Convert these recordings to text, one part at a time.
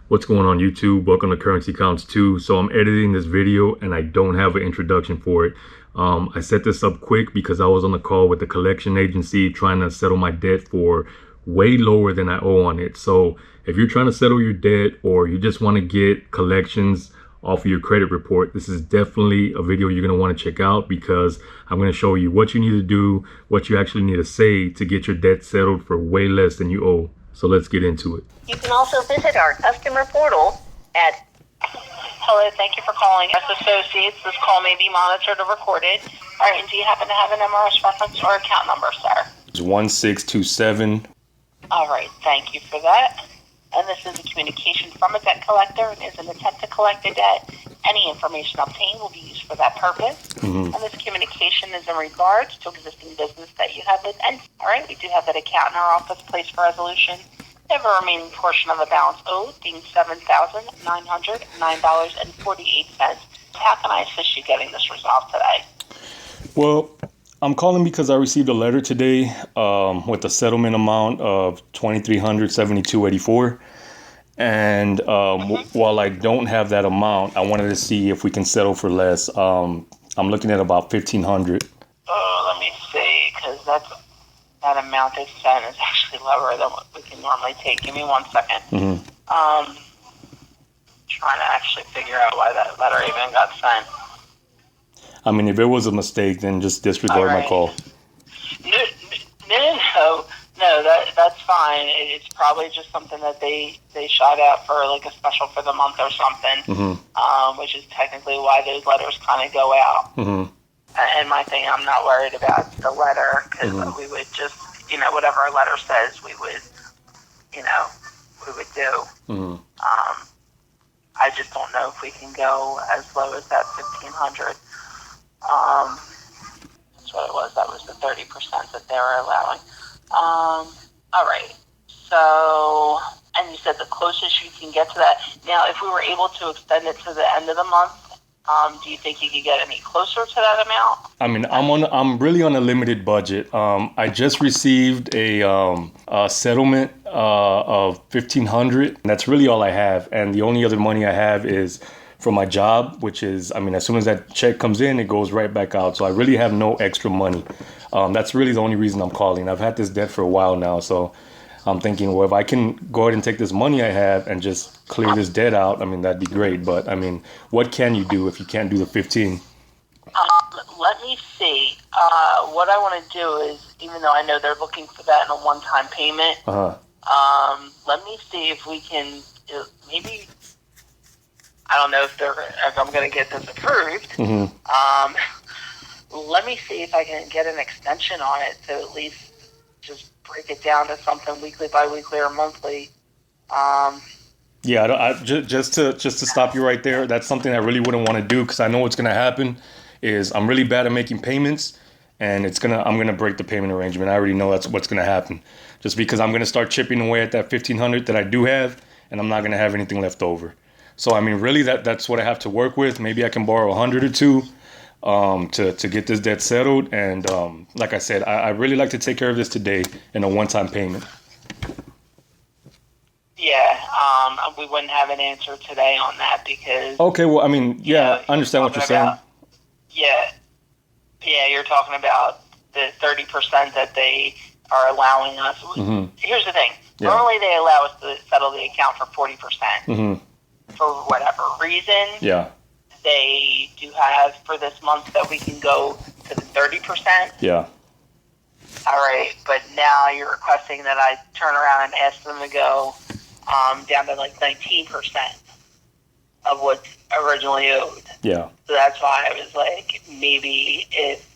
What's going on YouTube? Welcome to Currency Counts 2. So I'm editing this video and I don't have an introduction for it. I set this up quick because I was on the call with the collection agency trying to settle my debt for way lower than I owe on it. So if you're trying to settle your debt or you just want to get collections off of your credit report, this is definitely a video you're going to want to check out because I'm going to show you what you need to do, what you actually need to say to get your debt settled for way less than you owe. So let's get into it. You can also visit our customer portal at... Hello, thank you for calling us associates. This call may be monitored or recorded. All right, and do you happen to have an MRS reference or account number, sir? It's 1627. All right, thank you for that. And this is a communication from a debt collector and is an attempt to collect a debt. Any information obtained will be used for that purpose. And this communication is in regards to existing business that you have with entities. All right, we do have that account in our office placed for resolution. We have a remaining portion of the balance owed being $7,909.48. How can I assist you getting this resolved today? Well, I'm calling because I received a letter today with a settlement amount of $2,372.84. And while I don't have that amount, I wanted to see if we can settle for less. I'm looking at about $1,500. Let me see, because that amount they sent is actually lower than what we can normally take. Give me 1 second. Trying to actually figure out why that letter even got sent. I mean, if it was a mistake, then just disregard my call. No, that's fine. It's probably just something that they shot out for like a special for the month or something, which is technically why those letters kind of go out. And my thing, I'm not worried about the letter because we would just, whatever our letter says, we would do. I just don't know if we can go as low as that 1,500. That's what it was. That was the 30% that they were allowing. All right. So, and you said the closest you can get to that. Now, if we were able to extend it to the end of the month, do you think you could get any closer to that amount? I mean, I'm really on a limited budget. I just received a settlement of $1,500. That's really all I have, and the only other money I have is from my job, which is, as soon as that check comes in, it goes right back out. So I really have no extra money. That's really the only reason I'm calling. I've had this debt for a while now, so I'm thinking, well, if I can go ahead and take this money I have and just clear this debt out, that'd be great. But what can you do if you can't do the 15? Let me see. What I want to do is, even though I know they're looking for that in a one-time payment, let me see if we can maybe. I don't know if I'm going to get this approved. Let me see if I can get an extension on it to at least just break it down to something weekly, bi-weekly, or monthly. Just to stop you right there, that's something I really wouldn't want to do because I know what's going to happen is I'm really bad at making payments, and I'm going to break the payment arrangement. I already know that's what's going to happen, just because I'm going to start chipping away at that $1,500 that I do have, and I'm not going to have anything left over. So really that's what I have to work with. Maybe I can borrow $100 or $2 to get this debt settled. And like I said, I really like to take care of this today in a one-time payment. Yeah, we wouldn't have an answer today on that because... Okay, well, I understand what you're saying. Yeah, you're talking about the 30% that they are allowing us. Here's the thing. Yeah. Normally they allow us to settle the account for 40%. For whatever reason, they do have for this month that we can go to the 30%. Yeah. All right, but now you're requesting that I turn around and ask them to go down to like 19% of what's originally owed. Yeah. So that's why I was like, maybe if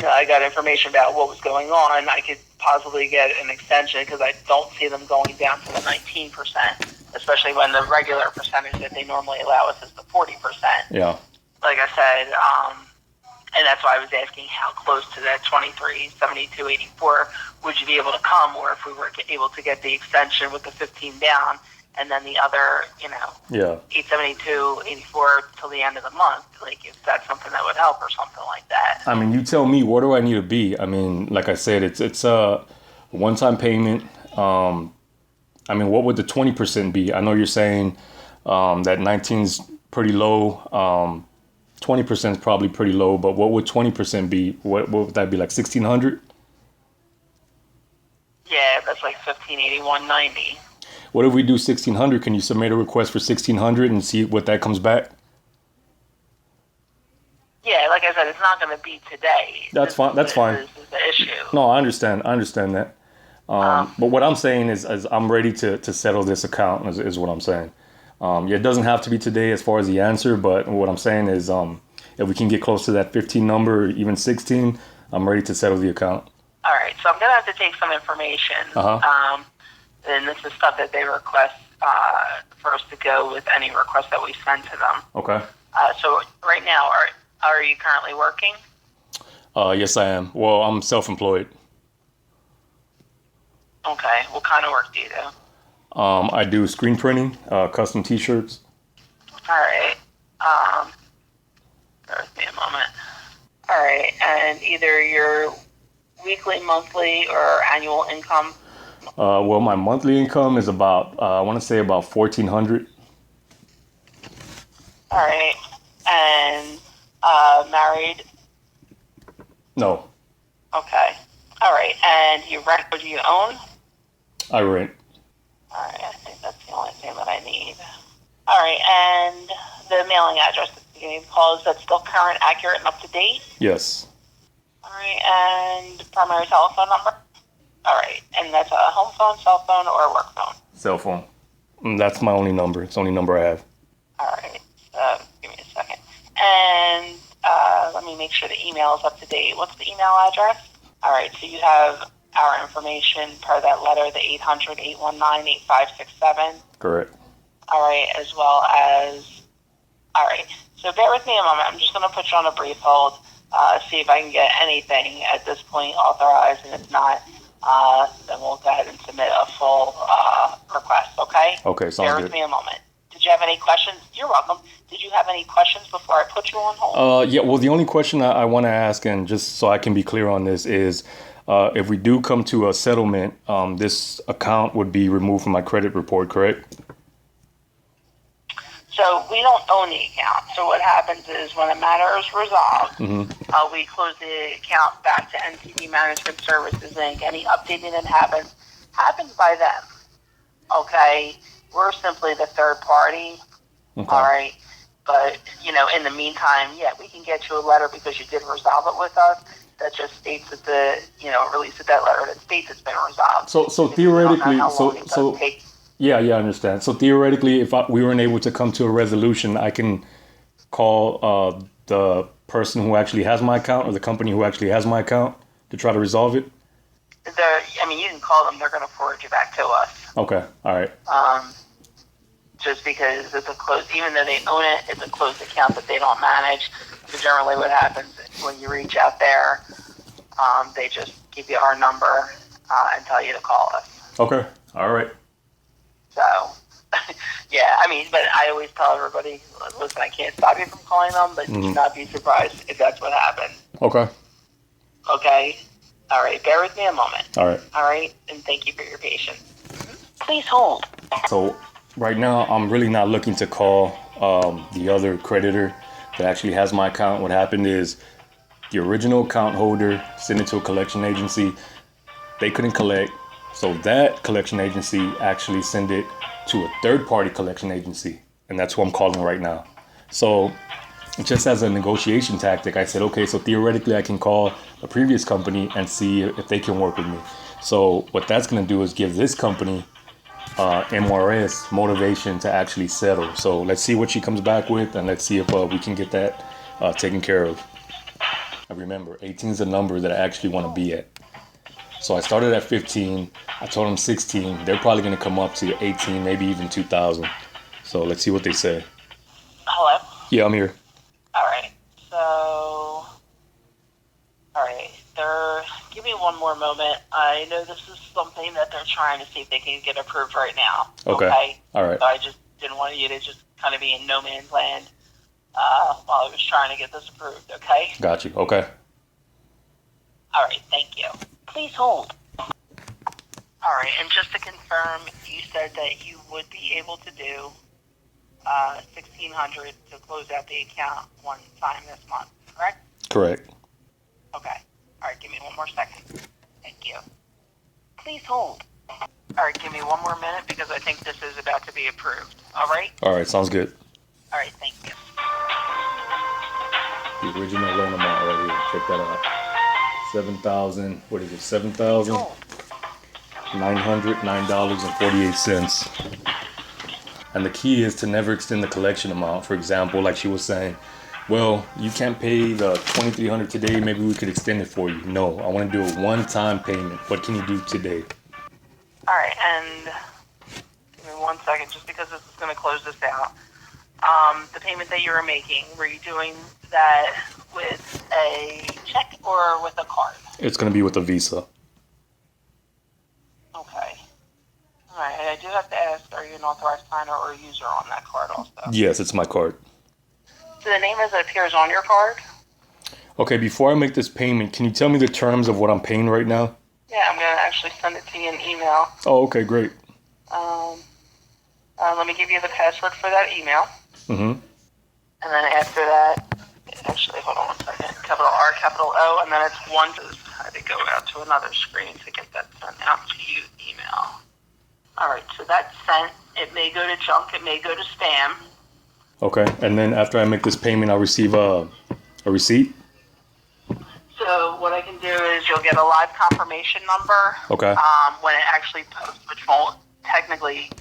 I got information about what was going on, I could possibly get an extension because I don't see them going down to the 19%, especially when the regular percentage that they normally allow us is the 40%. Yeah. Like I said, and that's why I was asking how close to that 2372.84 would you be able to come, or if we were able to get the extension with the 15 down, and then the other, 872.84 till the end of the month. Like, if that's something that would help or something like that. You tell me, where do I need to be? Like I said, it's a one-time payment. I mean, what would the 20% be? I know you're saying that 19's pretty low. 20% is probably pretty low, but what would 20% be? What would that be, like 1,600? Yeah, that's like 1581.90. What if we do 1,600? Can you submit a request for 1,600 and see what that comes back? Yeah, like I said, it's not going to be today. That's fine. That's fine. This is the issue. No, I understand. I understand that. But what I'm saying is I'm ready to settle this account is what I'm saying. Yeah, it doesn't have to be today as far as the answer, but what I'm saying is if we can get close to that 15 number or even 16, I'm ready to settle the account. All right, so I'm going to have to take some information. And this is stuff that they request for us to go with any request that we send to them. Okay. So right now, are you currently working? Yes, I am. Well, I'm self-employed. Okay. What kind of work do you do? I do screen printing, custom T-shirts. All right. Bear with me a moment. All right, and either your weekly, monthly, or annual income? Well, my monthly income is about, I want to say about 1,400. All right. And married? No, Okay. All right. And you rent or do you own? I rent. All right. I think that's the only thing that I need. All right. And the mailing address at the beginning of the call, is that still current, accurate, and up to date? Yes. All right. And primary telephone number? All right. And that's a home phone, cell phone, or a work phone? Cell phone. That's my only number. It's the only number I have. All right. Give me a second. And let me make sure the email is up to date. What's the email address? All right. So you have our information per that letter, the 800-819-8567. Correct. All right. As well as, all right. So bear with me a moment. I'm just going to put you on a brief hold, see if I can get anything at this point authorized. And if not, then we'll go ahead and submit a full request, okay? Okay, sounds Bear good. with me a moment. Did you have any questions? You're welcome. Did you have any questions before I put you on hold? Yeah, well, the only question I want to ask, and just so I can be clear on this, is if we do come to a settlement, this account would be removed from my credit report, correct? So we don't own the account. So what happens is when a matter is resolved, we close the account back to NCD Management Services Inc. Any updating that happens by them. Okay? We're simply the third party. Okay. All right? But, in the meantime, yeah, we can get you a letter because you did resolve it with us. That just states that release of that letter that states it's been resolved. So theoretically, yeah, I understand. So theoretically, if we weren't able to come to a resolution, I can call the person who actually has my account or the company who actually has my account to try to resolve it? You can call them. They're going to forward you back to us. Okay, all right. Just because it's a closed, even though they own it, it's a closed account that they don't manage. So generally what happens when you reach out there, they just give you our number and tell you to call us. Okay, all right. So, yeah, but I always tell everybody, listen, I can't stop you from calling them, but do not be surprised if that's what happens. Okay. Okay? All right, bear with me a moment. All right. All right, and thank you for your patience. Please hold. So right now, I'm really not looking to call the other creditor that actually has my account. What happened is the original account holder sent it to a collection agency. They couldn't collect. So that collection agency actually sent it to a third-party collection agency. And that's who I'm calling right now. So just as a negotiation tactic, I said, okay, so theoretically I can call a previous company and see if they can work with me. So what that's going to do is give this company MRS motivation to actually settle. So let's see what she comes back with, and let's see if we can get that taken care of. And remember, 18 is the number that I actually want to be at. So I started at 15. I told them 16. They're probably going to come up to 18, maybe even 2,000. So let's see what they say. Hello? Yeah, I'm here. All right. So, all right. Give me one more moment. I know this is something that they're trying to see if they can get approved right now. Okay. All right. So I just didn't want you to just kind of be in no man's land while I was trying to get this approved. Okay? Got you. Okay. All right. Thank you. Please hold. All right, and just to confirm, you said that you would be able to do $1,600 to close out the account one time this month, correct? Correct. Okay. All right, give me one more second. Thank you. Please hold. All right, give me one more minute because I think this is about to be approved. All right? All right, sounds good. All right, thank you. The original loan amount right here. Check that out. 7,000. What is it? $7,909.48. And the key is to never extend the collection amount. For example, like she was saying, well, you can't pay the $2,300 today. Maybe we could extend it for you. No, I want to do a one-time payment. What can you do today? All right, and give me 1 second, just because this is going to close this out. The payment that you were making, were you doing that with a check or with a card? It's going to be with a Visa. Okay. All right, and I do have to ask, are you an authorized signer or a user on that card also? Yes, it's my card. So the name as it appears on your card? Okay, before I make this payment, can you tell me the terms of what I'm paying right now? Yeah, I'm going to actually send it to you in email. Oh, okay, great. Let me give you the password for that email. Mm-hmm. And then after that, actually, hold on 1 second. Capital R, capital O, and then it's one. I had to go out to another screen to get that sent out to you email. All right, so that's sent. It may go to junk. It may go to spam. Okay, and then after I make this payment, I'll receive a receipt? So what I can do is you'll get a live confirmation number. Okay. When it actually posts, which won't technically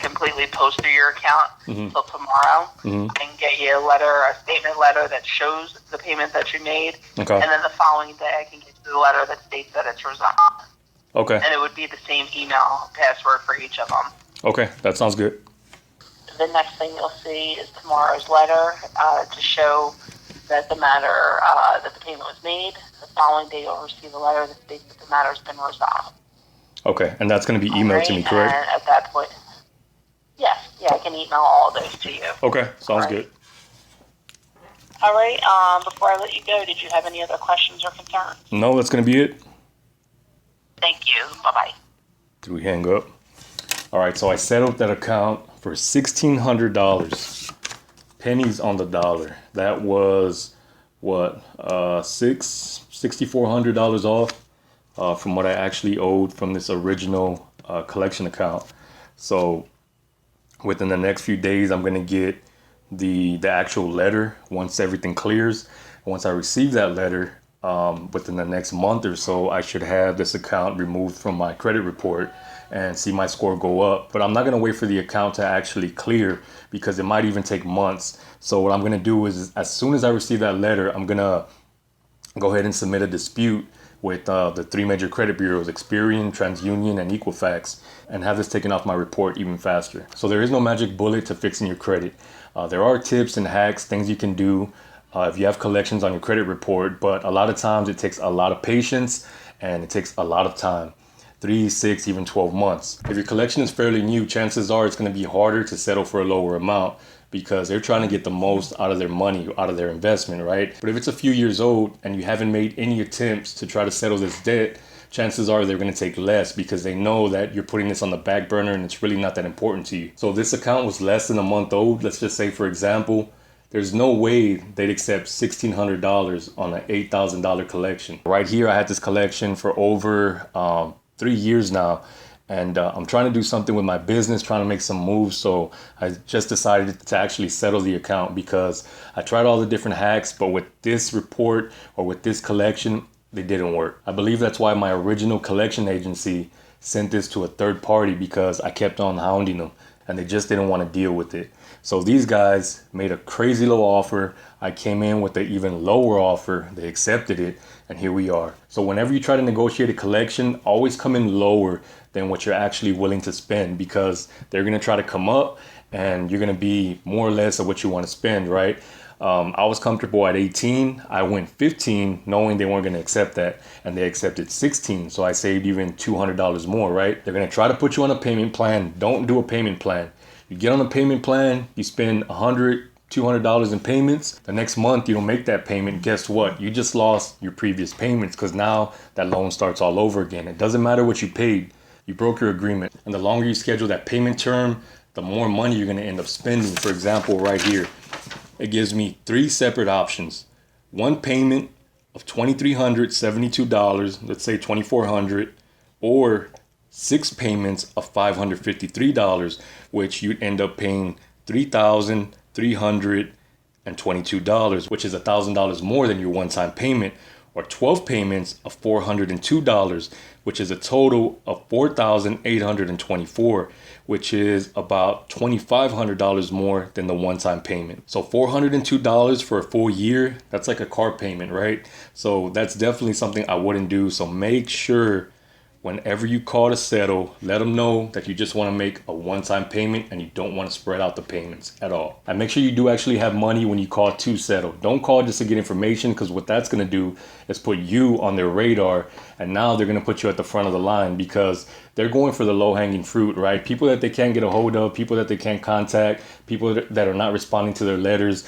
completely post through your account until tomorrow. I can get you a statement letter that shows the payment that you made. Okay. And then the following day I can get you the letter that states that it's resolved. Okay. And it would be the same email password for each of them. Okay, that sounds good. The next thing you'll see is tomorrow's letter to show that the payment was made. The following day you'll receive a letter that states that the matter has been resolved. Okay, and that's going to be emailed to me, correct? And at that point, yes, I can email all those to you. Okay, sounds good. All right, before I let you go, did you have any other questions or concerns? No, that's going to be it. Thank you. Bye-bye. Did we hang up? All right, so I set up that account for $1,600. Pennies on the dollar. That was, what, $6,400 off from what I actually owed from this original collection account. So within the next few days, I'm going to get the actual letter once everything clears. Once I receive that letter, within the next month or so, I should have this account removed from my credit report and see my score go up. But I'm not going to wait for the account to actually clear because it might even take months. So what I'm going to do is as soon as I receive that letter, I'm going to go ahead and submit a dispute with the three major credit bureaus, Experian, TransUnion, and Equifax, and have this taken off my report even faster. So there is no magic bullet to fixing your credit. There are tips and hacks, things you can do if you have collections on your credit report, but a lot of times it takes a lot of patience and it takes a lot of time. 3, 6, even 12 months. If your collection is fairly new, chances are it's going to be harder to settle for a lower amount because they're trying to get the most out of their money, out of their investment, right? But if it's a few years old and you haven't made any attempts to try to settle this debt, chances are they're going to take less because they know that you're putting this on the back burner and it's really not that important to you. So if this account was less than a month old, let's just say, for example, there's no way they'd accept $1,600 on an $8,000 collection. Right here, I had this collection for over 3 years now, and I'm trying to do something with my business, trying to make some moves. So I just decided to actually settle the account because I tried all the different hacks, but with this report or with this collection, they didn't work. I believe that's why my original collection agency sent this to a third party because I kept on hounding them and they just didn't want to deal with it. So these guys made a crazy low offer. I came in with an even lower offer. They accepted it, and here we are. So whenever you try to negotiate a collection, always come in lower than what you're actually willing to spend because they're going to try to come up and you're going to be more or less of what you want to spend, right? I was comfortable at 18. I went 15 knowing they weren't going to accept that, and they accepted 16. So I saved even $200 more, right? They're going to try to put you on a payment plan. Don't do a payment plan. You get on a payment plan, you spend $100, $200 in payments. The next month, you don't make that payment. Guess what? You just lost your previous payments because now that loan starts all over again. It doesn't matter what you paid. You broke your agreement. And the longer you schedule that payment term, the more money you're going to end up spending. For example, right here, it gives me 3 separate options. One payment of $2,372, let's say $2,400, or 6 payments of $553, which you'd end up paying $3,322, which is $1,000 more than your one-time payment, or 12 payments of $402, which is a total of $4,824, which is about $2,500 more than the one-time payment. So $402 for a full year, that's like a car payment, right? So that's definitely something I wouldn't do. So make sure whenever you call to settle, let them know that you just want to make a one-time payment and you don't want to spread out the payments at all. And make sure you do actually have money when you call to settle. Don't call just to get information, because what that's going to do is put you on their radar, and now they're going to put you at the front of the line because they're going for the low-hanging fruit, right? People that they can't get a hold of, people that they can't contact, people that are not responding to their letters,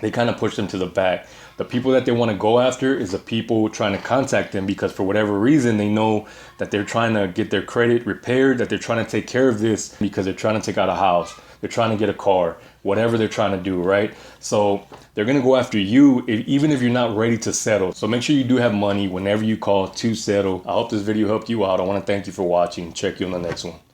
they kind of push them to the back. The people that they want to go after is the people trying to contact them, because for whatever reason, they know that they're trying to get their credit repaired, that they're trying to take care of this because they're trying to take out a house, they're trying to get a car, whatever they're trying to do, right? So they're going to go after you even if you're not ready to settle. So make sure you do have money whenever you call to settle. I hope this video helped you out. I want to thank you for watching. Check you on the next one.